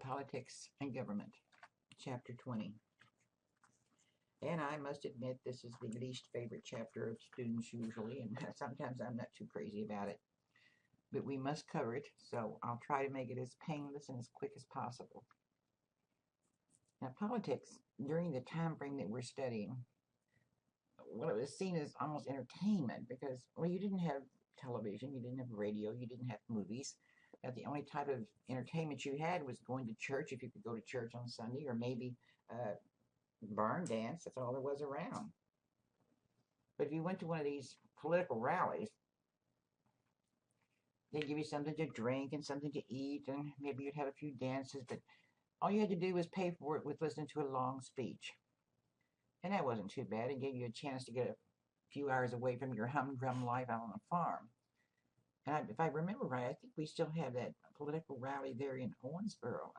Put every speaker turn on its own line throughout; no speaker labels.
Politics and Government, Chapter 20. And I must admit, this is the least favorite chapter of students usually, and sometimes I'm not too crazy about it. But we must cover it, so I'll try to make it as painless and as quick as possible. Now, politics, during the time frame that we're studying, well, it was seen as almost entertainment because, well, you didn't have television, you didn't have radio, you didn't have movies. The only type of entertainment you had was going to church, if you could go to church on Sunday, or maybe barn dance. That's all there was around. But if you went to one of these political rallies, they'd give you something to drink and something to eat, and maybe you'd have a few dances, but all you had to do was pay for it with listening to a long speech. And that wasn't too bad. It gave you a chance to get a few hours away from your humdrum life out on a farm. And if I remember right, I think we still have that political rally there in Owensboro.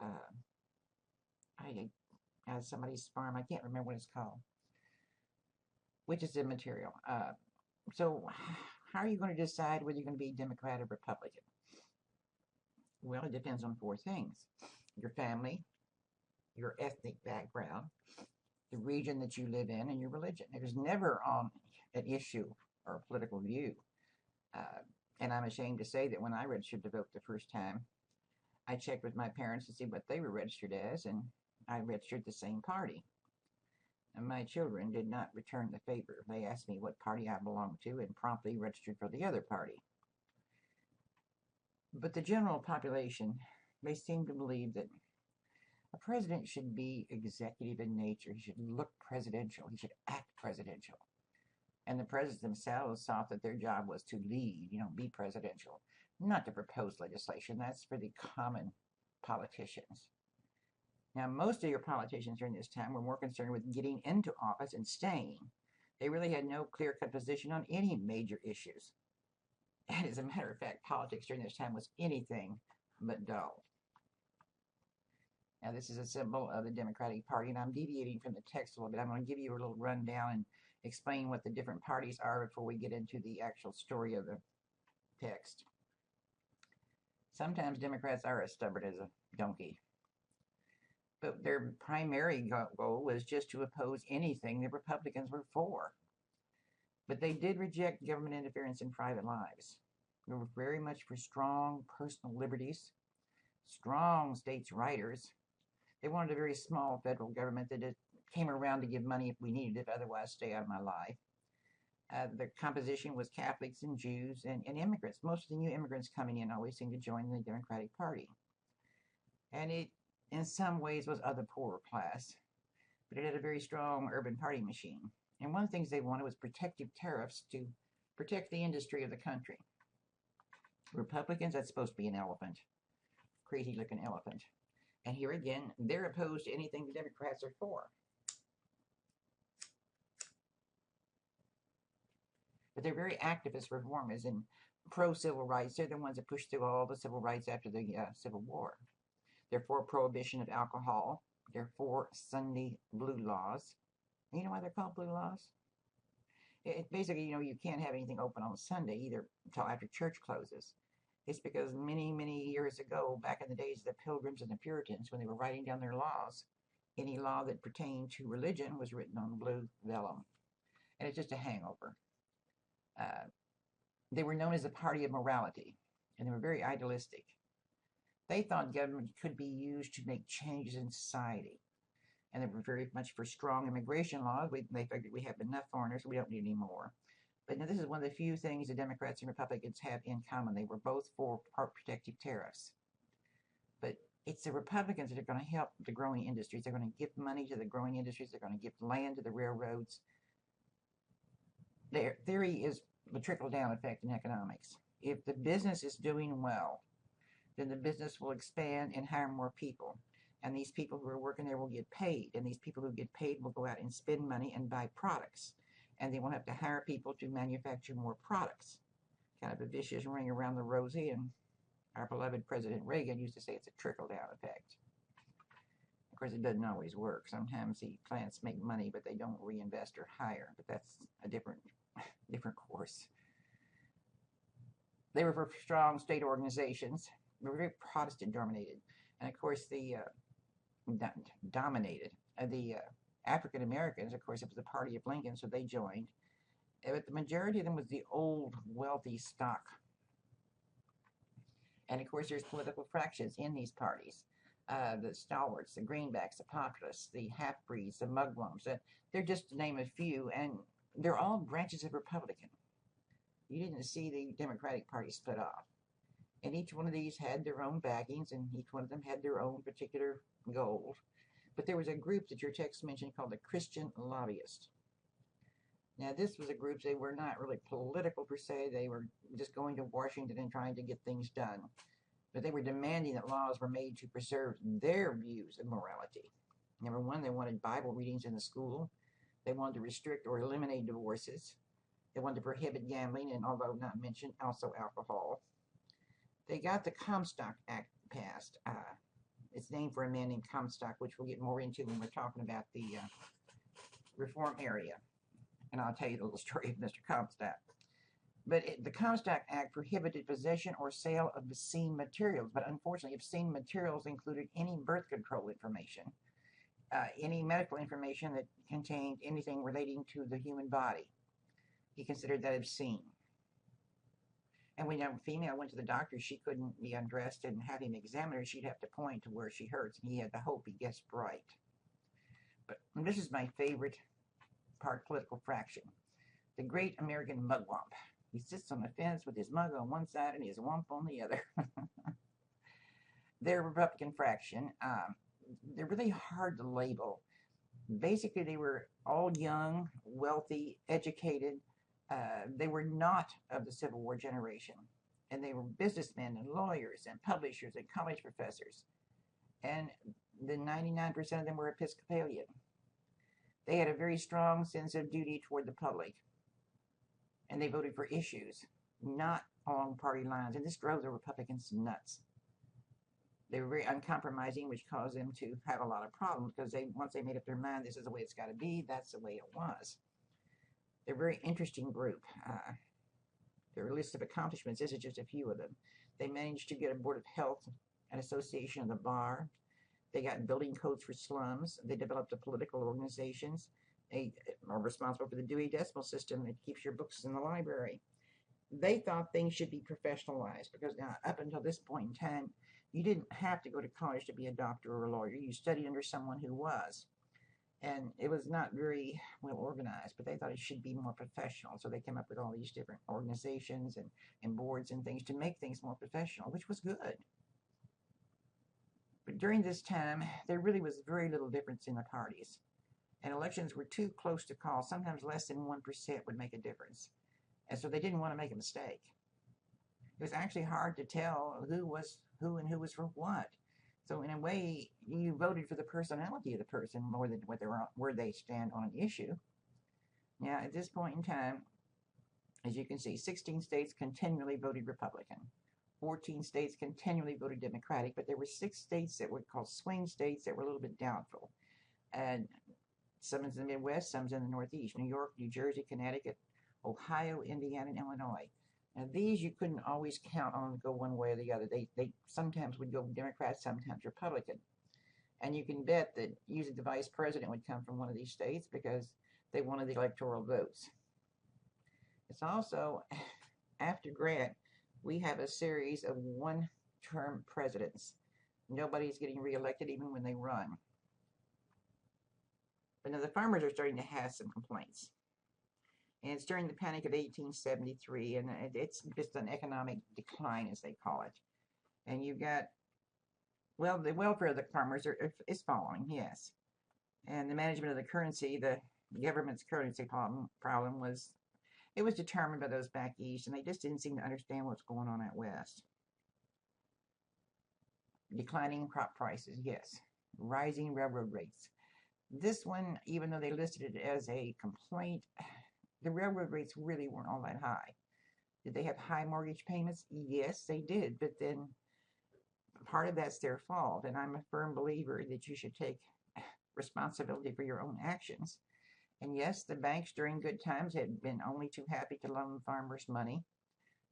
Somebody's farm. I can't remember what it's called, which is immaterial. So how are you going to decide whether you're going to be Democrat or Republican? Well, it depends on four things: your family, your ethnic background, the region that you live in, and your religion. There's never an issue or a political view. And I'm ashamed to say that when I registered to vote the first time, I checked with my parents to see what they were registered as, and I registered the same party. And my children did not return the favor. They asked me what party I belonged to and promptly registered for the other party. But the general population, they seem to believe that a president should be executive in nature. He should look presidential. He should act presidential. And the presidents themselves thought that their job was to lead, be presidential, not to propose legislation. That's for the common politicians. Now, most of your politicians during this time were more concerned with getting into office and staying. They really had no clear-cut position on any major issues. And as a matter of fact, politics during this time was anything but dull. Now, this is a symbol of the Democratic Party, and I'm deviating from the text a little bit. I'm going to give you a little rundown and explain what the different parties are before we get into the actual story of the text. Sometimes Democrats are as stubborn as a donkey. But their primary goal was just to oppose anything the Republicans were for. But they did reject government interference in private lives. They were very much for strong personal liberties, strong states' rights. They wanted a very small federal government that came around to give money if we needed it, otherwise stay out of my life. The composition was Catholics and Jews and immigrants. Most of the new immigrants coming in always seemed to join the Democratic Party. And it, in some ways, was of the poorer class, but it had a very strong urban party machine. And one of the things they wanted was protective tariffs to protect the industry of the country. Republicans, that's supposed to be an elephant, crazy-looking elephant. And here again, they're opposed to anything the Democrats are for. But they're very activist reformers and pro-civil rights. They're the ones that pushed through all the civil rights after the Civil War. They're for prohibition of alcohol. They're for Sunday blue laws. You know why they're called blue laws? Basically, you can't have anything open on Sunday either until after church closes. It's because many, many years ago, back in the days of the Pilgrims and the Puritans, when they were writing down their laws, any law that pertained to religion was written on blue vellum. And it's just a hangover. They were known as the party of morality, and they were very idealistic. They thought government could be used to make changes in society. And they were very much for strong immigration laws. They figured we have enough foreigners, so we don't need any more. But now this is one of the few things the Democrats and Republicans have in common. They were both for protective tariffs. But it's the Republicans that are going to help the growing industries. They're going to give money to the growing industries. They're going to give land to the railroads. Their theory is the trickle-down effect in economics. If the business is doing well, then the business will expand and hire more people. And these people who are working there will get paid. And these people who get paid will go out and spend money and buy products. And they won't have to hire people to manufacture more products. Kind of a vicious ring around the rosy. And our beloved President Reagan used to say it's a trickle-down effect. Of course, it doesn't always work. Sometimes the plants make money, but they don't reinvest or hire. But that's a different course. They were for strong state organizations. They were very Protestant dominated. And of course, the dominated the African Americans. Of course, it was the party of Lincoln, so they joined. But the majority of them was the old, wealthy stock. And of course, there's political fractions in these parties. The stalwarts, the greenbacks, the populists, the half-breeds, the mugwumps. They're just to name a few, and they're all branches of Republican. You didn't see the Democratic Party split off. And each one of these had their own backings, and each one of them had their own particular goals. But there was a group that your text mentioned called the Christian Lobbyist. Now, this was a group, they were not really political per se. They were just going to Washington and trying to get things done. But they were demanding that laws were made to preserve their views of morality. Number one, they wanted Bible readings in the school. They wanted to restrict or eliminate divorces. They wanted to prohibit gambling, and although not mentioned, also alcohol. They got the Comstock Act passed. It's named for a man named Comstock, which we'll get more into when we're talking about the reform area. And I'll tell you the little story of Mr. Comstock. But the Comstock Act prohibited possession or sale of obscene materials. But unfortunately, obscene materials included any birth control information, any medical information that contained anything relating to the human body. He considered that obscene. And when a female went to the doctor, she couldn't be undressed and have him examine her. She'd have to point to where she hurts, and he had to hope he guessed right. But this is my favorite part, political fraction. The great American mugwump. He sits on the fence with his mug on one side and his wump on the other. They're a Republican fraction. They're really hard to label. Basically, they were all young, wealthy, educated. They were not of the Civil War generation. And they were businessmen and lawyers and publishers and college professors. And the 99% of them were Episcopalian. They had a very strong sense of duty toward the public. And they voted for issues, not along party lines. And this drove the Republicans nuts. They were very uncompromising, which caused them to have a lot of problems because once they made up their mind, this is the way it's got to be, that's the way it was. They're a very interesting group. Their list of accomplishments, this is just a few of them. They managed to get a Board of Health, an association of the bar. They got building codes for slums. They developed the political organizations. They are responsible for the Dewey Decimal System that keeps your books in the library. They thought things should be professionalized because now, up until this point in time, you didn't have to go to college to be a doctor or a lawyer. You studied under someone who was. And it was not very well organized, but they thought it should be more professional. So they came up with all these different organizations and boards and things to make things more professional, which was good. But during this time, there really was very little difference in the parties. And elections were too close to call. Sometimes less than 1% would make a difference. And so they didn't want to make a mistake. It was actually hard to tell who was who and who was for what. So in a way, you voted for the personality of the person more than where they stand on an issue. Now, at this point in time, as you can see, 16 states continually voted Republican. 14 states continually voted Democratic, but there were 6 states that were called swing states that were a little bit doubtful. And some in the Midwest, some in the Northeast, New York, New Jersey, Connecticut, Ohio, Indiana, and Illinois. Now, these you couldn't always count on to go one way or the other. They sometimes would go Democrat, sometimes Republican. And you can bet that usually the vice president would come from one of these states because they wanted the electoral votes. It's also, after Grant, we have a series of one-term presidents. Nobody's getting reelected even when they run. But now the farmers are starting to have some complaints. And it's during the Panic of 1873, and it's just an economic decline, as they call it. And you've got, well, the welfare of the farmers is falling, yes. And the management of the currency, the government's currency problem was, it was determined by those back east, and they just didn't seem to understand what's going on out west. Declining crop prices, yes. Rising railroad rates. This one, even though they listed it as a complaint, the railroad rates really weren't all that high. Did they have high mortgage payments? Yes, they did. But then part of that's their fault. And I'm a firm believer that you should take responsibility for your own actions. And yes, the banks during good times had been only too happy to loan farmers money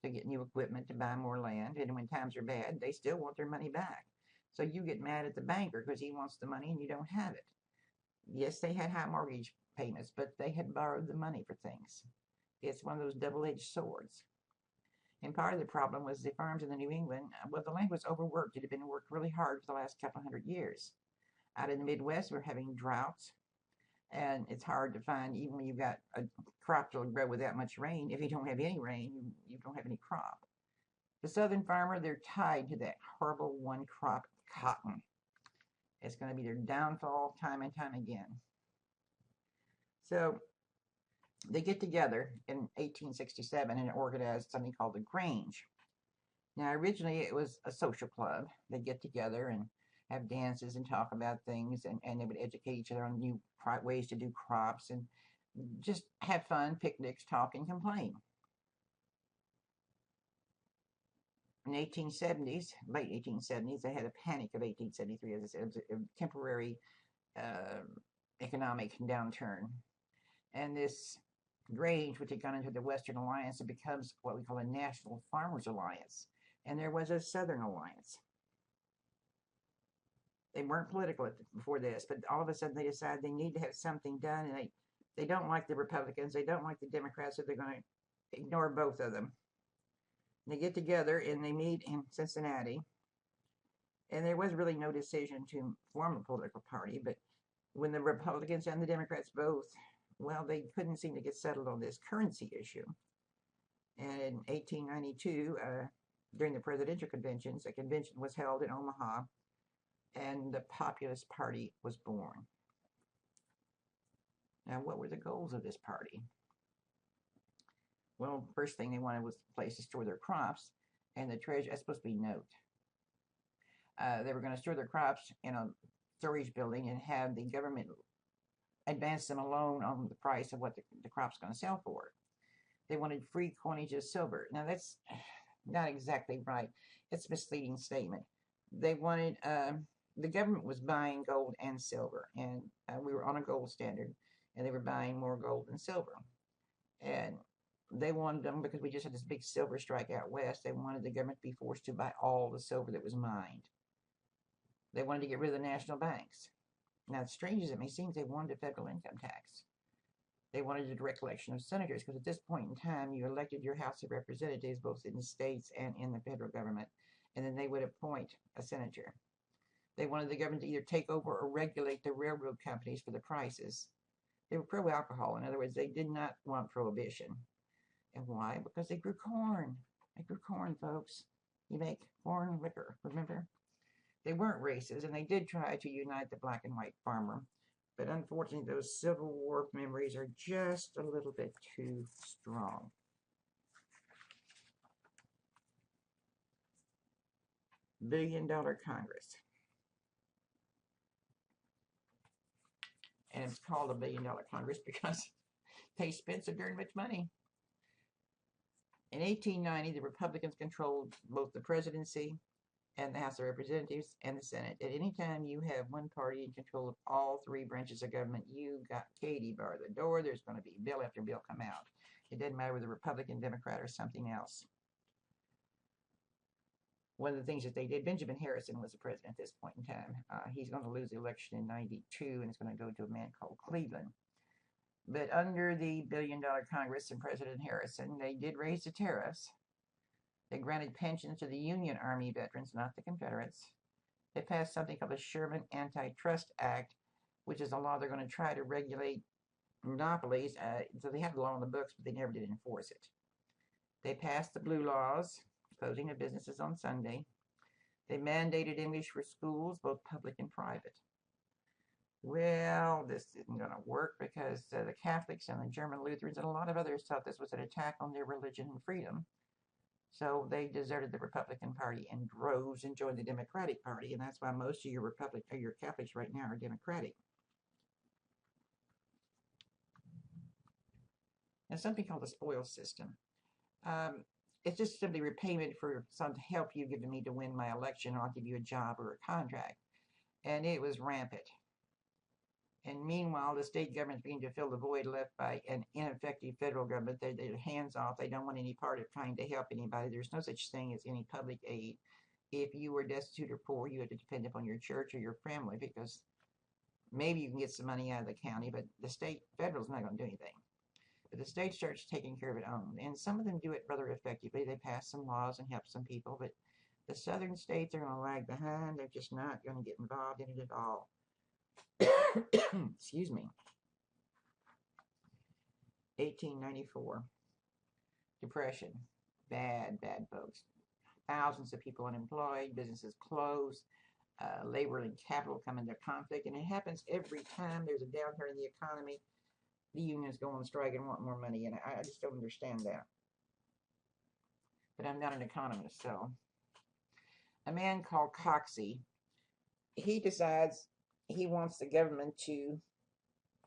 to get new equipment, to buy more land. And when times are bad, they still want their money back. So you get mad at the banker because he wants the money and you don't have it. Yes, they had high mortgage payments, but they had borrowed the money for things. It's one of those double-edged swords. And part of the problem was the farms in the New England, well, the land was overworked. It had been worked really hard for the last couple hundred years. Out in the Midwest, we're having droughts, and it's hard to find, even when you've got a crop that'll grow with that much rain. If you don't have any rain, you don't have any crop. The southern farmer, they're tied to that horrible one crop, cotton. It's going to be their downfall time and time again. So they get together in 1867 and organize something called the Grange. Now, originally it was a social club. They'd get together and have dances and talk about things, and they would educate each other on new ways to do crops and just have fun, picnics, talk, and complain. In the 1870s, late 1870s, they had a panic of 1873. As I said, it was a temporary economic downturn. And this Grange, which had gone into the Western Alliance, it becomes what we call a National Farmers Alliance. And there was a Southern Alliance. They weren't political before this, but all of a sudden they decide they need to have something done, and they don't like the Republicans, they don't like the Democrats, so they're going to ignore both of them. They get together and they meet in Cincinnati, and there was really no decision to form a political party, but when the Republicans and the Democrats both, well, they couldn't seem to get settled on this currency issue. And in 1892, during the presidential conventions, a convention was held in Omaha, and the Populist Party was born. Now, what were the goals of this party? Well, first thing they wanted was a place to store their crops, and the treasury, that's supposed to be note. They were going to store their crops in a storage building and have the government advance them a loan on the price of what the crop's going to sell for. They wanted free coinage of silver. Now, that's not exactly right. It's a misleading statement. They wanted, the government was buying gold and silver, and we were on a gold standard, and they were buying more gold than silver. And they wanted them, because we just had this big silver strike out west, they wanted the government to be forced to buy all the silver that was mined. They wanted to get rid of the national banks. Now, as strange as it may seem, they wanted a federal income tax. They wanted a direct election of senators, because at this point in time, you elected your House of Representatives both in the states and in the federal government, and then they would appoint a senator. They wanted the government to either take over or regulate the railroad companies for the prices. They were pro-alcohol. In other words, they did not want prohibition. And why? Because they grew corn. They grew corn, folks. You make corn liquor, remember? They weren't racist, and they did try to unite the black and white farmer. But unfortunately, those Civil War memories are just a little bit too strong. $1 billion Congress. And it's called a $1 billion Congress because they spent so very much money. In 1890, the Republicans controlled both the presidency and the House of Representatives and the Senate. At any time you have one party in control of all three branches of government, you got Katie bar the door. There's going to be bill after bill come out. It doesn't matter whether Republican, Democrat, or something else. One of the things that they did, Benjamin Harrison was the president at this point in time. He's going to lose the election in 92, and it's going to go to a man called Cleveland. But under the $1 billion Congress and President Harrison, they did raise the tariffs. They granted pensions to the Union Army veterans, not the Confederates. They passed something called the Sherman Antitrust Act, which is a law they're going to try to regulate monopolies. So they had the law on the books, but they never did enforce it. They passed the Blue Laws, closing of businesses on Sunday. They mandated English for schools, both public and private. Well, this isn't going to work because the Catholics and the German Lutherans and a lot of others thought this was an attack on their religion and freedom. So they deserted the Republican Party in droves and joined the Democratic Party, and that's why most of your Catholics right now are Democratic. Now, something called the spoils system. It's just simply repayment for some help you've given me to win my election, or I'll give you a job or a contract. And it was rampant. And meanwhile, the state governments began to fill the void left by an ineffective federal government. They're hands off. They don't want any part of trying to help anybody. There's no such thing as any public aid. if you were destitute or poor, you had to depend upon your church or your family, because maybe you can get some money out of the county, but the state, federal's not going to do anything. But the state starts taking care of its own, and some of them do it rather effectively. They pass some laws and help some people, but the southern states are going to lag behind. They're just not going to get involved in it at all. Excuse me. 1894. Depression. Bad, bad, folks. Thousands of people unemployed, businesses closed, labor and capital come into conflict, and it happens every time there's a downturn in the economy. The unions go on strike and want more money, and I just don't understand that. But I'm not an economist, so. A man called Coxey, he decides he wants the government to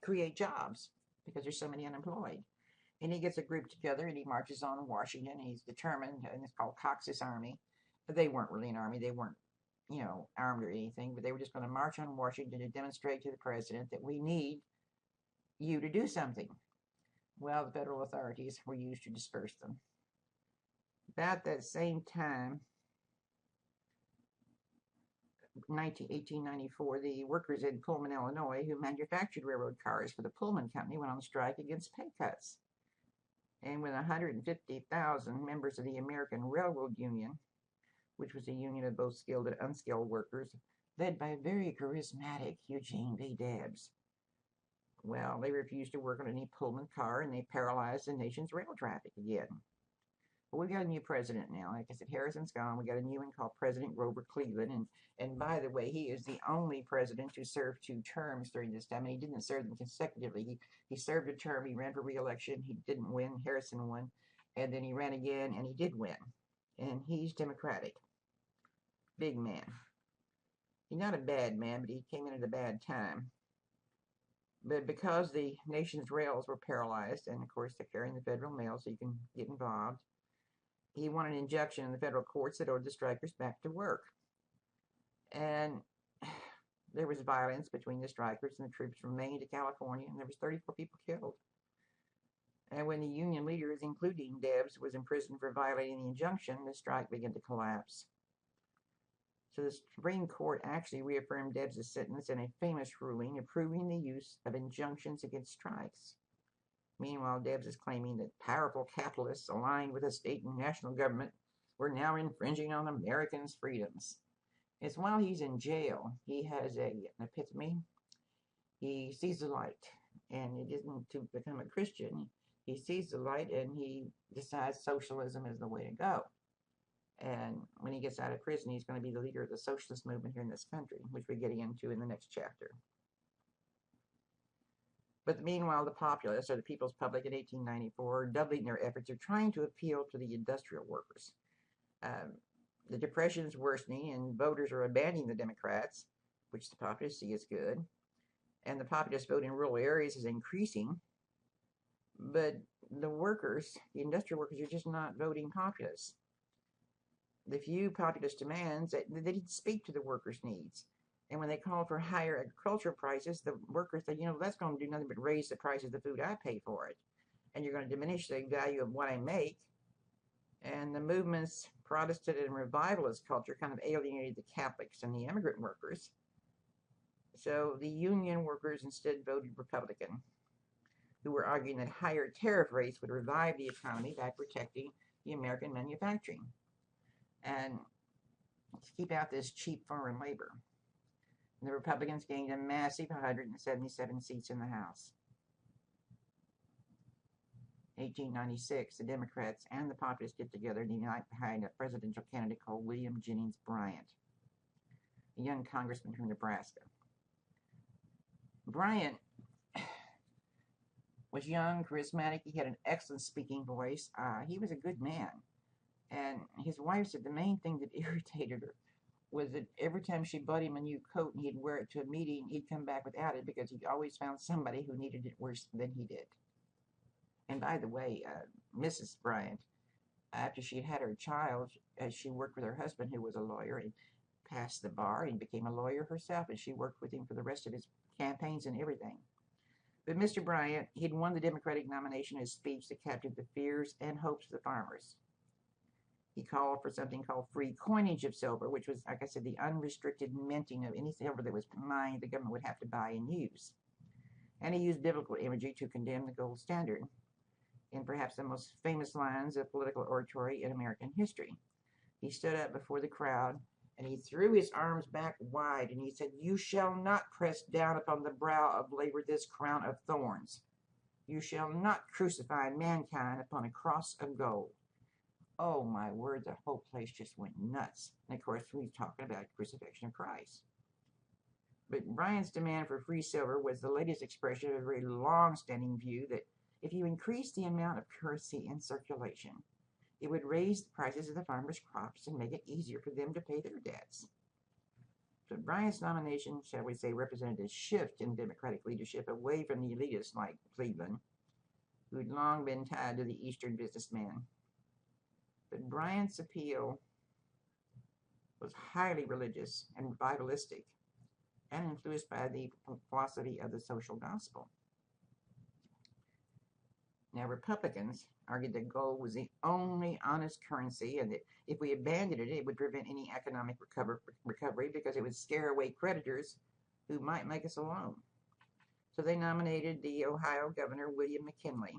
create jobs because there's so many unemployed. And he gets a group together and he marches on Washington. He's determined, and it's called Cox's Army. But they weren't really an army. They weren't, armed or anything, but they were just going to march on Washington to demonstrate to the president that we need you to do something. Well, the federal authorities were used to disperse them. About that same time, 1894, the workers in Pullman, Illinois, who manufactured railroad cars for the Pullman Company, went on strike against pay cuts. And with 150,000 members of the American Railroad Union, which was a union of both skilled and unskilled workers, led by a very charismatic Eugene V. Debs. Well, they refused to work on any Pullman car, and they paralyzed the nation's rail traffic again. But we've got a new president now. Like I said, Harrison's gone. We got a new one called President Grover Cleveland. And by the way, he is the only president to serve 2 terms during this time. And he didn't serve them consecutively. He served a term. He ran for re-election. He didn't win. Harrison won. And then he ran again, and he did win. And he's Democratic. Big man. He's not a bad man, but he came in at a bad time. But because the nation's rails were paralyzed, and of course they're carrying the federal mail so you can get involved, he won an injunction in the federal courts that ordered the strikers back to work. And there was violence between the strikers and the troops from Maine to California, and there was 34 people killed. And when the union leaders, including Debs, was imprisoned for violating the injunction, the strike began to collapse. So the Supreme Court actually reaffirmed Debs' sentence in a famous ruling approving the use of injunctions against strikes. Meanwhile, Debs is claiming that powerful capitalists aligned with the state and national government were now infringing on Americans' freedoms. It's while he's in jail, he has an epiphany. He sees the light, and it isn't to become a Christian. He sees the light, and he decides socialism is the way to go. And when he gets out of prison, he's going to be the leader of the socialist movement here in this country, which we're getting into in the next chapter. But meanwhile, the populace, or the People's Public in 1894, doubling their efforts, are trying to appeal to the industrial workers. The depression is worsening, and voters are abandoning the Democrats, which the populists see as good. And the populist vote in rural areas is increasing. But the workers, the industrial workers, are just not voting populist. The few populist demands, they didn't speak to the workers' needs. And when they called for higher agricultural prices, the workers said, that's going to do nothing but raise the price of the food I pay for it. And you're going to diminish the value of what I make. And the movement's Protestant and revivalist culture kind of alienated the Catholics and the immigrant workers. So the union workers instead voted Republican, who were arguing that higher tariff rates would revive the economy by protecting the American manufacturing and keep out this cheap foreign labor. And the Republicans gained a massive 177 seats in the House. 1896, the Democrats and the populists get together and unite behind a presidential candidate called William Jennings Bryant, a young congressman from Nebraska. Bryant was young, charismatic. He had an excellent speaking voice. He was a good man. And his wife said the main thing that irritated her was that every time she bought him a new coat and he'd wear it to a meeting, he'd come back without it because he always found somebody who needed it worse than he did. And by the way, Mrs. Bryant, after she had her child, she worked with her husband, who was a lawyer, and passed the bar and became a lawyer herself, and she worked with him for the rest of his campaigns and everything. But Mr. Bryant, he'd won the Democratic nomination in his speech that captured the fears and hopes of the farmers. He called for something called free coinage of silver, which was, like I said, the unrestricted minting of any silver that was mined the government would have to buy and use. And he used biblical imagery to condemn the gold standard in perhaps the most famous lines of political oratory in American history. He stood up before the crowd and he threw his arms back wide and he said, "You shall not press down upon the brow of labor this crown of thorns. You shall not crucify mankind upon a cross of gold." Oh my word, the whole place just went nuts. And of course, we're talking about crucifixion of Christ. But Bryan's demand for free silver was the latest expression of a very long-standing view that if you increase the amount of currency in circulation, it would raise the prices of the farmers' crops and make it easier for them to pay their debts. So Bryan's nomination, shall we say, represented a shift in Democratic leadership away from the elitists like Cleveland, who had long been tied to the Eastern businessman. But Bryan's appeal was highly religious and revivalistic and influenced by the philosophy of the social gospel. Now, Republicans argued that gold was the only honest currency and that if we abandoned it, it would prevent any economic recovery because it would scare away creditors who might make us a loan. So they nominated the Ohio governor, William McKinley,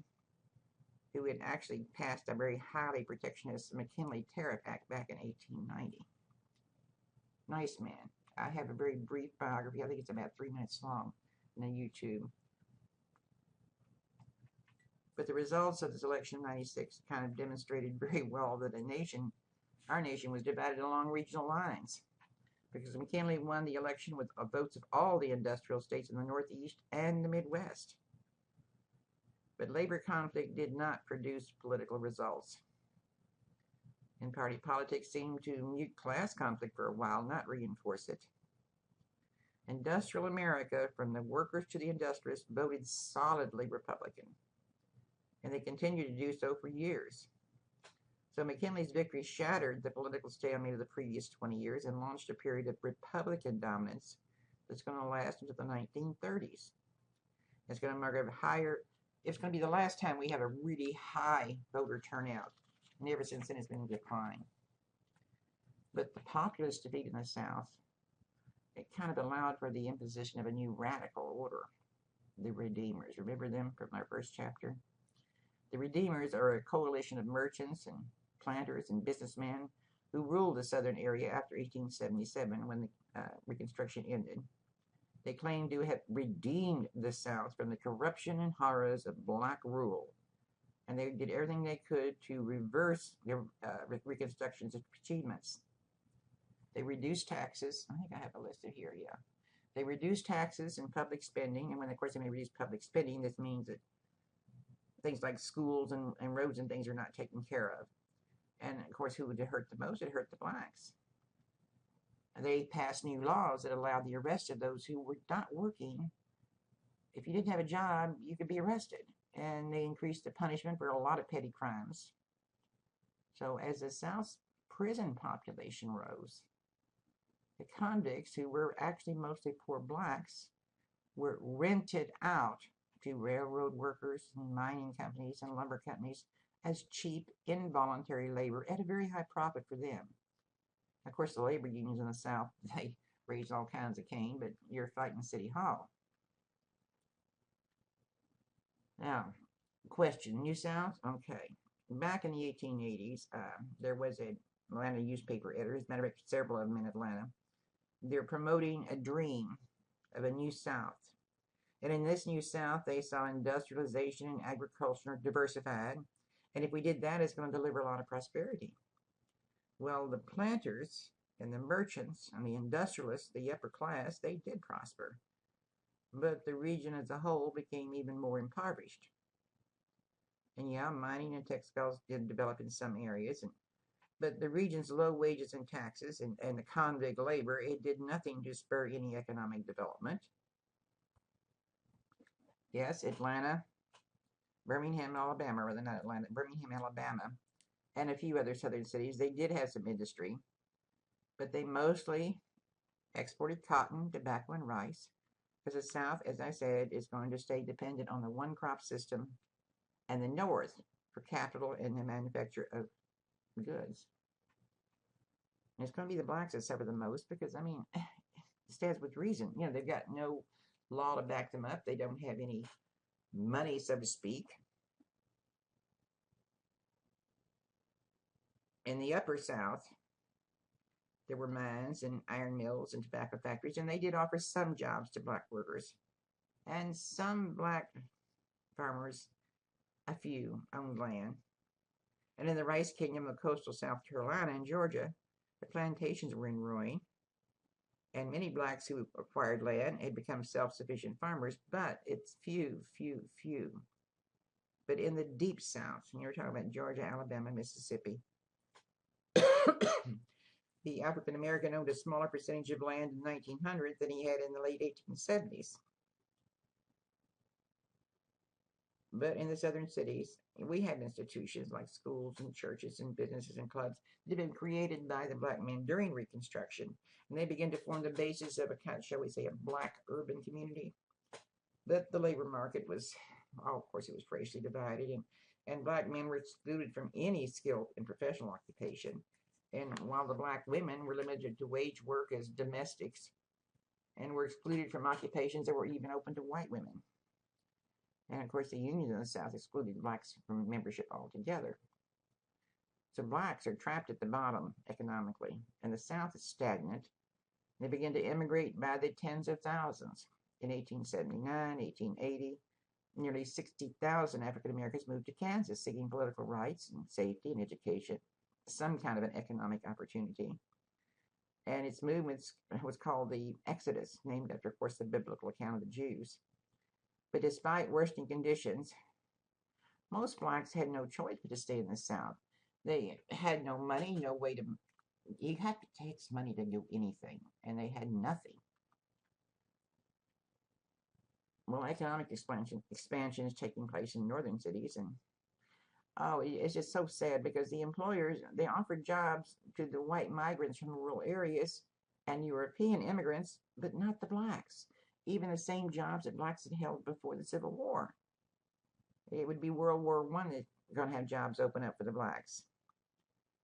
who had actually passed a very highly protectionist McKinley Tariff Act back in 1890. Nice man. I have a very brief biography. I think it's about 3 minutes long on YouTube. But the results of this election in 96 kind of demonstrated very well that our nation was divided along regional lines. Because McKinley won the election with votes of all the industrial states in the Northeast and the Midwest. But labor conflict did not produce political results. And party politics seemed to mute class conflict for a while, not reinforce it. Industrial America, from the workers to the industrialists, voted solidly Republican. And they continued to do so for years. So McKinley's victory shattered the political stalemate of the previous 20 years and launched a period of Republican dominance that's going to last into the 1930s. It's going to mark it's going to be the last time we have a really high voter turnout. And ever since then, it's been in decline. But the populist defeat in the South, it kind of allowed for the imposition of a new radical order, the Redeemers. Remember them from our first chapter? The Redeemers are a coalition of merchants and planters and businessmen who ruled the southern area after 1877 when the Reconstruction ended. They claimed to have redeemed the South from the corruption and horrors of black rule. And they did everything they could to reverse their Reconstruction's achievements. They reduced taxes. I think I have a list of here, yeah. They reduced taxes and public spending. And when, of course, they reduce public spending, this means that things like schools and roads and things are not taken care of. And, of course, who would it hurt the most? It hurt the blacks. They passed new laws that allowed the arrest of those who were not working. If you didn't have a job, you could be arrested. And they increased the punishment for a lot of petty crimes. So as the South's prison population rose, the convicts, who were actually mostly poor blacks, were rented out to railroad workers and mining companies and lumber companies as cheap, involuntary labor at a very high profit for them. Of course, the labor unions in the South, they raised all kinds of cane, but you're fighting City Hall. Now, question, New South? Okay. Back in the 1880s, there was an Atlanta newspaper editor, as a matter of fact, several of them in Atlanta. They're promoting a dream of a New South. And in this New South, they saw industrialization and agriculture diversified. And if we did that, it's going to deliver a lot of prosperity. Well, the planters and the merchants and the industrialists, the upper class, they did prosper. But the region as a whole became even more impoverished. And yeah, mining and textiles did develop in some areas, but the region's low wages and taxes and the convict labor, it did nothing to spur any economic development. Yes, Atlanta, Birmingham, Alabama, rather not Atlanta, Birmingham, Alabama, and a few other southern cities, they did have some industry, but they mostly exported cotton, tobacco, and rice, because the South, as I said, is going to stay dependent on the one-crop system and the North for capital and the manufacture of goods. And it's going to be the blacks that suffer the most because, I mean, it stands with reason. You know, they've got no law to back them up. They don't have any money, so to speak. In the upper South, there were mines and iron mills and tobacco factories, and they did offer some jobs to black workers. And some black farmers, a few, owned land. And in the rice kingdom of coastal South Carolina and Georgia, the plantations were in ruin, and many blacks who acquired land had become self-sufficient farmers, but it's few. But in the deep South, and you're talking about Georgia, Alabama, Mississippi, the African American owned a smaller percentage of land in 1900 than he had in the late 1870s. But in the southern cities, we had institutions like schools and churches and businesses and clubs that had been created by the black men during Reconstruction. And they began to form the basis of a, shall we say, a black urban community. But the labor market was, of course, it was racially divided, and black men were excluded from any skilled and professional occupation. And while the black women were limited to wage work as domestics and were excluded from occupations that were even open to white women. And of course, the unions in the South excluded blacks from membership altogether. So blacks are trapped at the bottom economically, and the South is stagnant. They begin to immigrate by the tens of thousands. In 1879, 1880, nearly 60,000 African Americans moved to Kansas seeking political rights and safety and education, some kind of an economic opportunity. And its movement was called the Exodus, named after, of course, the biblical account of the Jews. But despite worsening conditions, most blacks had no choice but to stay in the South. They had no money, no way to... You had to take money to do anything, and they had nothing. Well, economic expansion is taking place in northern cities, and it's just so sad because the employers, they offered jobs to the white migrants from the rural areas and European immigrants, but not the blacks. Even the same jobs that blacks had held before the Civil War. It would be World War I that's going to have jobs open up for the blacks.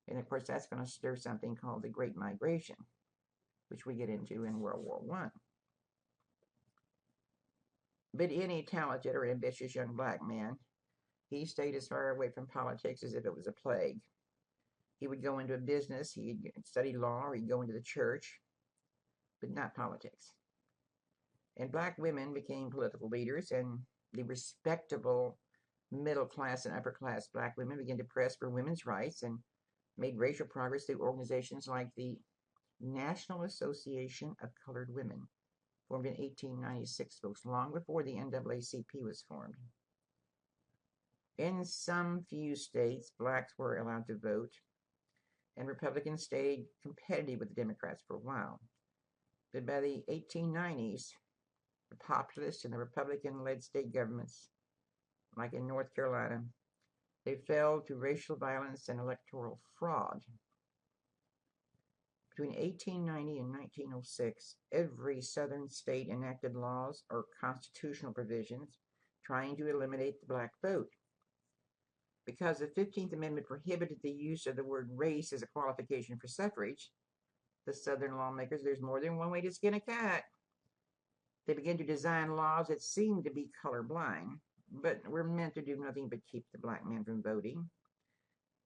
And of course, that's going to stir something called the Great Migration, which we get into in World War I. But any talented or ambitious young black man, he stayed as far away from politics as if it was a plague. He would go into a business, he'd study law, or he'd go into the church, but not politics. And black women became political leaders, and the respectable middle class and upper class black women began to press for women's rights and made racial progress through organizations like the National Association of Colored Women, formed in 1896, folks, long before the NAACP was formed. In some few states, blacks were allowed to vote, and Republicans stayed competitive with the Democrats for a while. But by the 1890s, the populist and the Republican-led state governments, like in North Carolina, they fell to racial violence and electoral fraud. Between 1890 and 1906, every southern state enacted laws or constitutional provisions trying to eliminate the black vote. Because the 15th Amendment prohibited the use of the word race as a qualification for suffrage, the southern lawmakers, there's more than one way to skin a cat. They began to design laws that seemed to be colorblind, but were meant to do nothing but keep the black man from voting.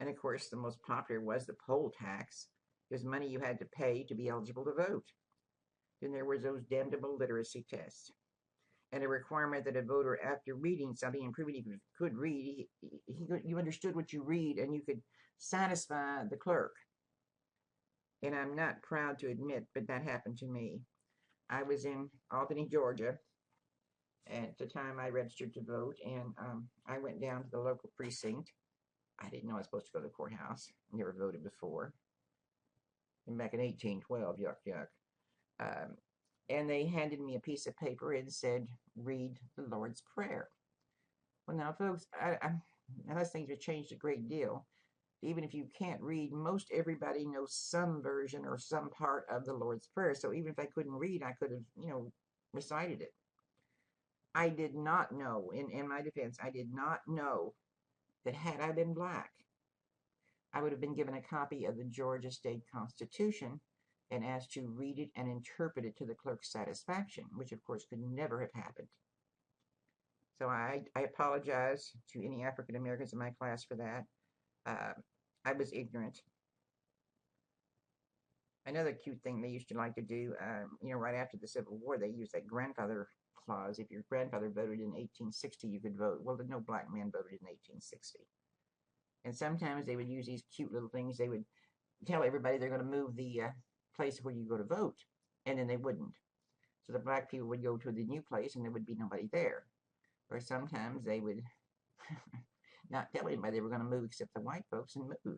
And of course, the most popular was the poll tax. It was money you had to pay to be eligible to vote. Then there was those damnable literacy tests, and a requirement that a voter, after reading something and proving he could read, you understood what you read, and you could satisfy the clerk. And I'm not proud to admit, but that happened to me. I was in Albany, Georgia, at the time I registered to vote, and I went down to the local precinct. I didn't know I was supposed to go to the courthouse. Never voted before. And back in 1812, yuck. And they handed me a piece of paper and said, read the Lord's Prayer. Well, now, folks, unless things have changed a great deal, even if you can't read, most everybody knows some version or some part of the Lord's Prayer. So even if I couldn't read, I could have, recited it. I did not know, in my defense, I did not know that had I been black, I would have been given a copy of the Georgia State Constitution and asked to read it and interpret it to the clerk's satisfaction, which of course could never have happened. So I apologize to any African Americans in my class for that. I was ignorant. Another cute thing they used to like to do, right after the Civil War, they used that grandfather clause. If your grandfather voted in 1860, you could vote. Well, no black man voted in 1860. And sometimes they would use these cute little things. They would tell everybody they're going to move the place where you go to vote, and then they wouldn't. So the black people would go to the new place, and there would be nobody there. Or sometimes they would not tell anybody they were going to move except the white folks and move.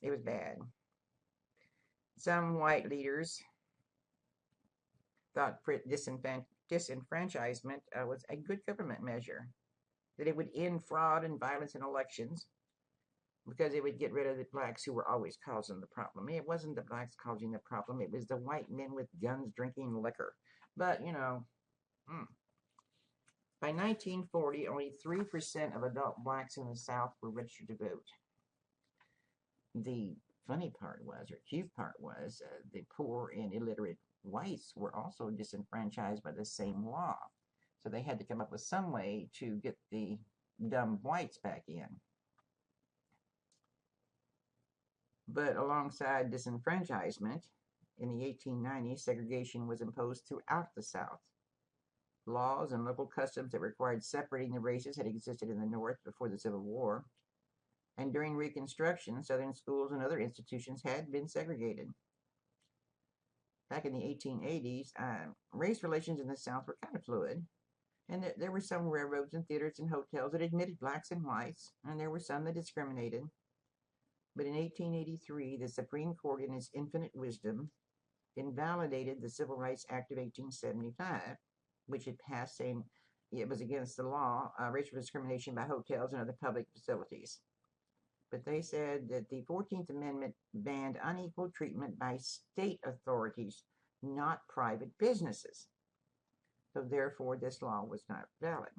It was bad. Some white leaders thought disenfranchisement was a good government measure, that it would end fraud and violence in elections because it would get rid of the blacks who were always causing the problem. It wasn't the blacks causing the problem. It was the white men with guns drinking liquor. But, by 1940, only 3% of adult blacks in the South were registered to vote. The funny part was, or cute part was, the poor and illiterate whites were also disenfranchised by the same law. So they had to come up with some way to get the dumb whites back in. But alongside disenfranchisement, in the 1890s, segregation was imposed throughout the South. Laws and local customs that required separating the races had existed in the North before the Civil War. And during Reconstruction, Southern schools and other institutions had been segregated. Back in the 1880s, race relations in the South were kind of fluid. And there were some railroads and theaters and hotels that admitted blacks and whites, and there were some that discriminated. But in 1883, the Supreme Court, in its infinite wisdom, invalidated the Civil Rights Act of 1875, which had passed saying it was against the law, racial discrimination by hotels and other public facilities. But they said that the 14th Amendment banned unequal treatment by state authorities, not private businesses. So therefore, this law was not valid.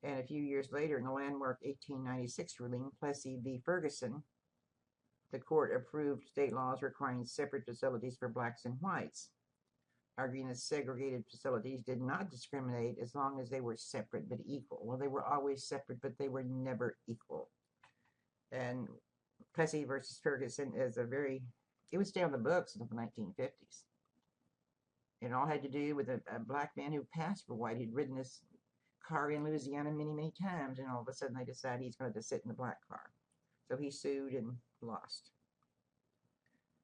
And a few years later, in the landmark 1896 ruling, Plessy v. Ferguson, the court approved state laws requiring separate facilities for blacks and whites, arguing that segregated facilities did not discriminate as long as they were separate but equal. Well, they were always separate, but they were never equal. And Plessy versus Ferguson is it would stay on the books until the 1950s. It all had to do with a black man who passed for white. He'd ridden this car in Louisiana many, many times, and all of a sudden they decided he's going to sit in the black car. So he sued and lost.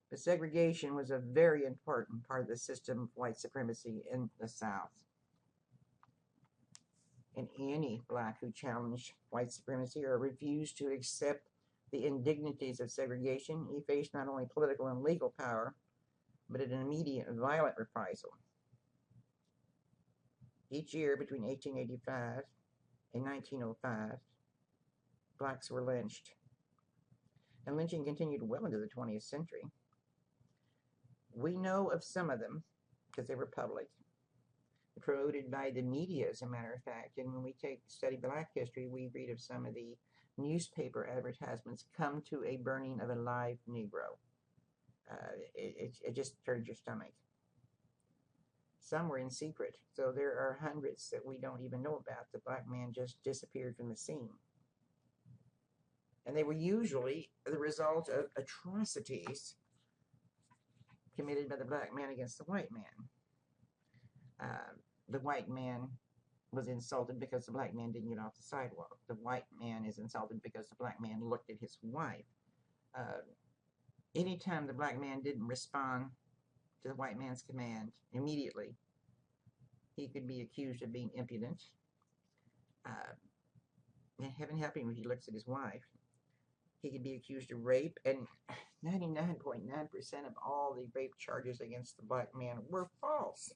But segregation was a very important part of the system of white supremacy in the South. And any black who challenged white supremacy or refused to accept the indignities of segregation, he faced not only political and legal power, but an immediate violent reprisal. Each year between 1885 and 1905, blacks were lynched. And lynching continued well into the 20th century. We know of some of them because they were public, promoted by the media, as a matter of fact. And when we study black history, we read of some of the newspaper advertisements, come to a burning of a live Negro. It just turns your stomach. Some were in secret, so there are hundreds that we don't even know about. The black man just disappeared from the scene. And they were usually the result of atrocities committed by the black man against the white man. The white man was insulted because the black man didn't get off the sidewalk. The white man is insulted because the black man looked at his wife. Anytime the black man didn't respond to the white man's command immediately, he could be accused of being impudent. And heaven help him if he looks at his wife. He could be accused of rape, and 99.9% of all the rape charges against the black man were false.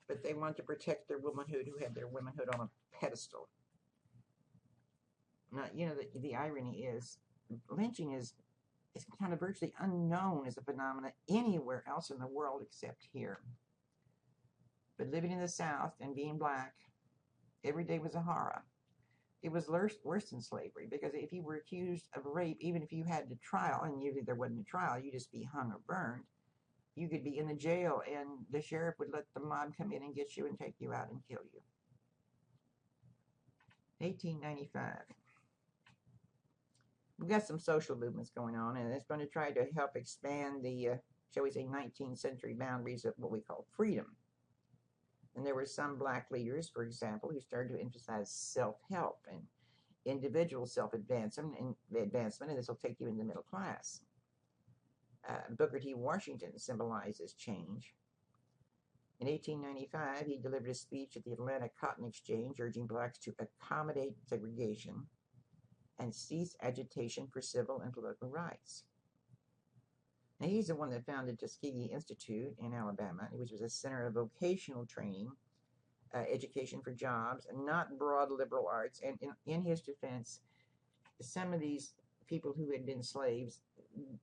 But they want to protect their womanhood, who had their womanhood on a pedestal. Now, the irony is, lynching is kind of virtually unknown as a phenomenon anywhere else in the world except here. But living in the South and being black, every day was a horror. It was worse than slavery, because if you were accused of rape, even if you had the trial, and usually there wasn't a trial, you just be hung or burned, you could be in the jail, and the sheriff would let the mob come in and get you and take you out and kill you. 1895. We've got some social movements going on, and it's going to try to help expand the, shall we say, 19th century boundaries of what we call freedom. And there were some black leaders, for example, who started to emphasize self-help and individual self-advancement, and this will take you in the middle class. Booker T. Washington symbolizes change. In 1895, he delivered a speech at the Atlanta Cotton Exchange urging blacks to accommodate segregation and cease agitation for civil and political rights. Now, he's the one that founded Tuskegee Institute in Alabama, which was a center of vocational training, education for jobs, and not broad liberal arts. And in his defense, some of these people who had been slaves,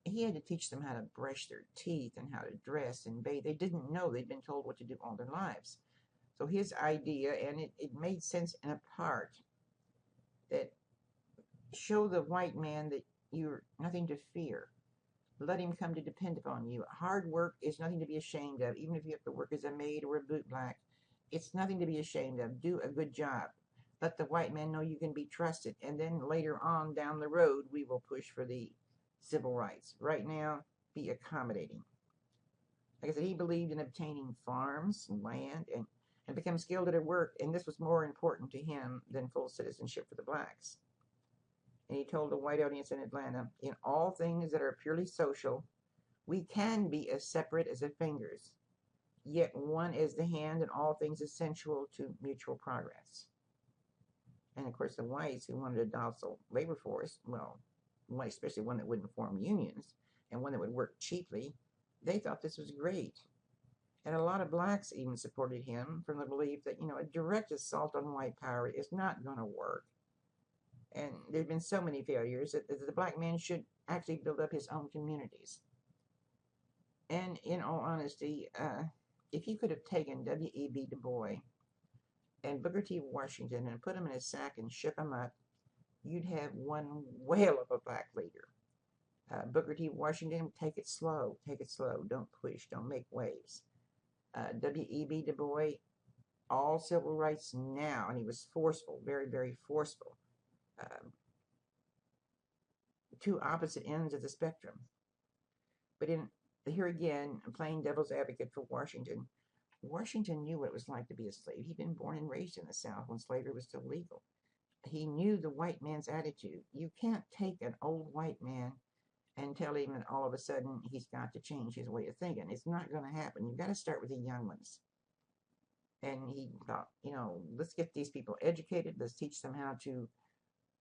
he had to teach them how to brush their teeth and how to dress and bathe. They didn't know. They'd been told what to do all their lives. So his idea, and it made sense in a part, that show the white man that you're nothing to fear. Let him come to depend upon you. Hard work is nothing to be ashamed of, even if you have to work as a maid or a bootblack. It's nothing to be ashamed of. Do a good job. Let the white man know you can be trusted. And then later on down the road, we will push for the civil rights. Right now, be accommodating. Like I said, he believed in obtaining farms and land and become skilled at her work. And this was more important to him than full citizenship for the blacks. And he told a white audience in Atlanta, in all things that are purely social, we can be as separate as the fingers, yet one is the hand, and all things essential to mutual progress. And of course, the whites who wanted a docile labor force, well, especially one that wouldn't form unions and one that would work cheaply, they thought this was great. And a lot of blacks even supported him from the belief that, a direct assault on white power is not going to work. And there have been so many failures that the black man should actually build up his own communities. And in all honesty, if you could have taken W.E.B. Du Bois and Booker T. Washington and put them in a sack and shook them up, you'd have one whale of a black leader. Booker T. Washington, take it slow, don't push, don't make waves. W.E.B. Du Bois, all civil rights now, and he was forceful, very, very forceful. Two opposite ends of the spectrum. But here again, playing devil's advocate for Washington, Washington knew what it was like to be a slave. He'd been born and raised in the South when slavery was still legal. He knew the white man's attitude. You can't take an old white man and tell him that all of a sudden he's got to change his way of thinking. It's not going to happen. You've got to start with the young ones. And he thought, let's get these people educated. Let's teach them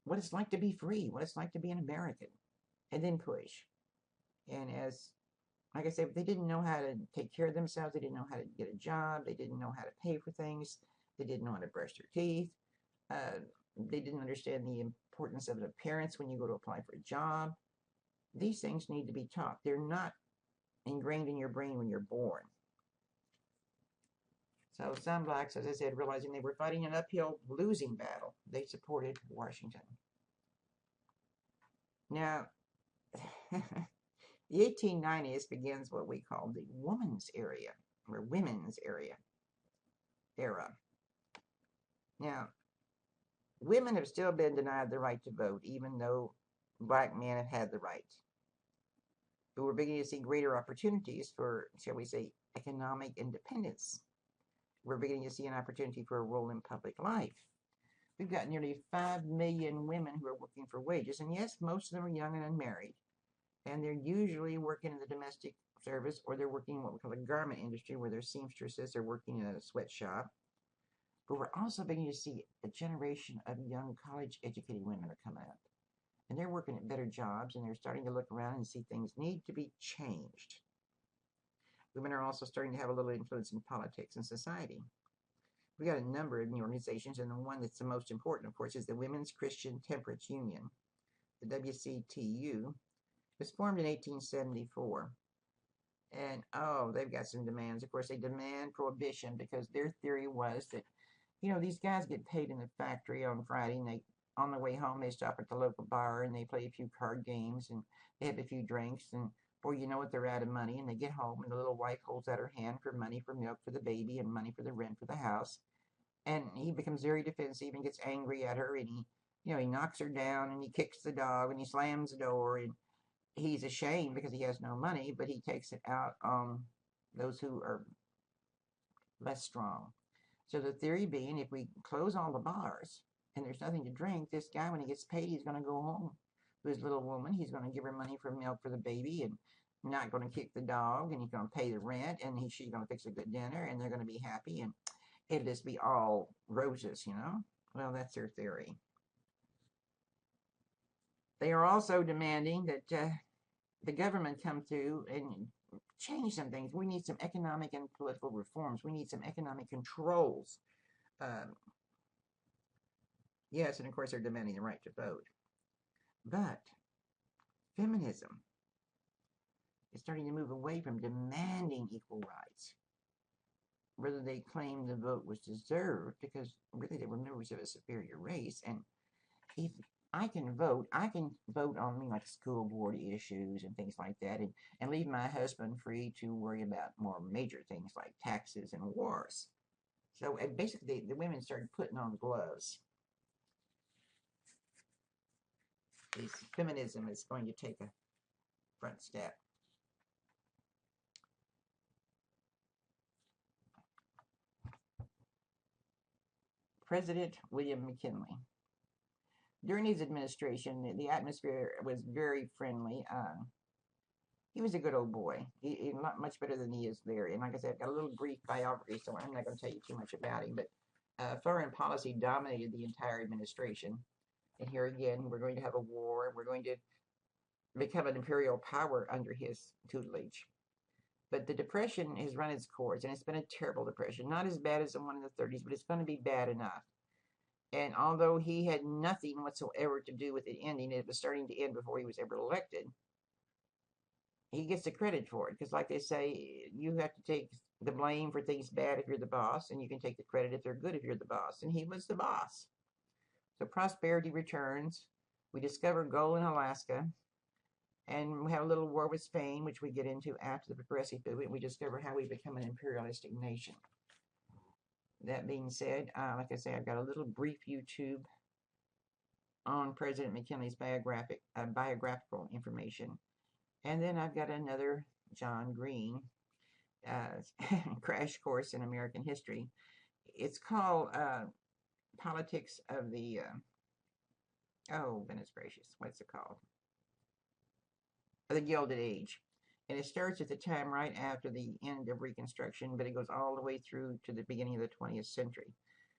what it's like to be free, what it's like to be an American, and then push. And like I said, they didn't know how to take care of themselves. They didn't know how to get a job. They didn't know how to pay for things. They didn't know how to brush their teeth. They didn't understand the importance of an appearance when you go to apply for a job. These things need to be taught. They're not ingrained in your brain when you're born. So some blacks, as I said, realizing they were fighting an uphill losing battle, they supported Washington. Now, the 1890s begins what we call the women's era. Now, women have still been denied the right to vote, even though black men have had the right. But we're beginning to see greater opportunities for, shall we say, economic independence. We're beginning to see an opportunity for a role in public life. We've got nearly 5 million women who are working for wages, and yes, most of them are young and unmarried. And they're usually working in the domestic service, or they're working in what we call the garment industry, where they're seamstresses, they're working in a sweatshop. But we're also beginning to see a generation of young college-educated women are coming up. And they're working at better jobs, and they're starting to look around and see things need to be changed. Women are also starting to have a little influence in politics and society. We've got a number of new organizations, and the one that's the most important, of course, is the Women's Christian Temperance Union, the WCTU. It was formed in 1874. And, they've got some demands. Of course, they demand prohibition because their theory was that, these guys get paid in the factory on Friday, and on the way home, they stop at the local bar and they play a few card games and they have a few drinks. And before you know it, they're out of money. And they get home and the little wife holds out her hand for money for milk for the baby and money for the rent for the house. And he becomes very defensive and gets angry at her. And he knocks her down and he kicks the dog and he slams the door. And he's ashamed because he has no money, but he takes it out on those who are less strong. So the theory being, if we close all the bars and there's nothing to drink, this guy, when he gets paid, he's going to go home to his little woman. He's going to give her money for milk for the baby and not going to kick the dog, and he's going to pay the rent, and she's going to fix a good dinner, and they're going to be happy, and it'll just be all roses, Well, that's their theory. They are also demanding that the government come through and change some things. We need some economic and political reforms. We need some economic controls. Yes, and of course they're demanding the right to vote. But feminism is starting to move away from demanding equal rights. Whether they claim the vote was deserved, because really they were members of a superior race. And if I can vote on like school board issues and things like that, and leave my husband free to worry about more major things like taxes and wars. So basically the women started putting on gloves. Feminism is going to take a front step. President William McKinley. During his administration, the atmosphere was very friendly. He was a good old boy. He not much better than he is there. And like I said, I've got a little brief biography, so I'm not going to tell you too much about him. But foreign policy dominated the entire administration. And here again, we're going to have a war, and we're going to become an imperial power under his tutelage. But the Depression has run its course, and it's been a terrible depression. Not as bad as the one in the 30s, but it's going to be bad enough. And although he had nothing whatsoever to do with it ending, it was starting to end before he was ever elected, he gets the credit for it. Because like they say, you have to take the blame for things bad if you're the boss, and you can take the credit if they're good if you're the boss. And he was the boss. So prosperity returns. We discover gold in Alaska. And we have a little war with Spain, which we get into after the Progressive movement. We discover how we become an imperialistic nation. That being said, like I say, I've got a little brief YouTube on President McKinley's biographical information. And then I've got another John Green crash course in American history. It's called Politics of the, oh, goodness gracious, what's it called? The Gilded Age. And it starts at the time right after the end of Reconstruction, but it goes all the way through to the beginning of the 20th century.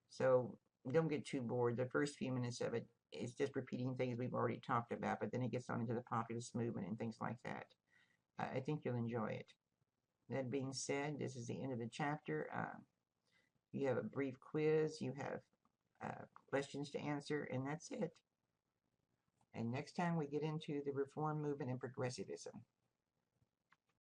So don't get too bored. The first few minutes of it is just repeating things we've already talked about, but then it gets on into the populist movement and things like that. I think you'll enjoy it. That being said, this is the end of the chapter. You have a brief quiz. You have questions to answer, and that's it. And next time we get into the reform movement and progressivism.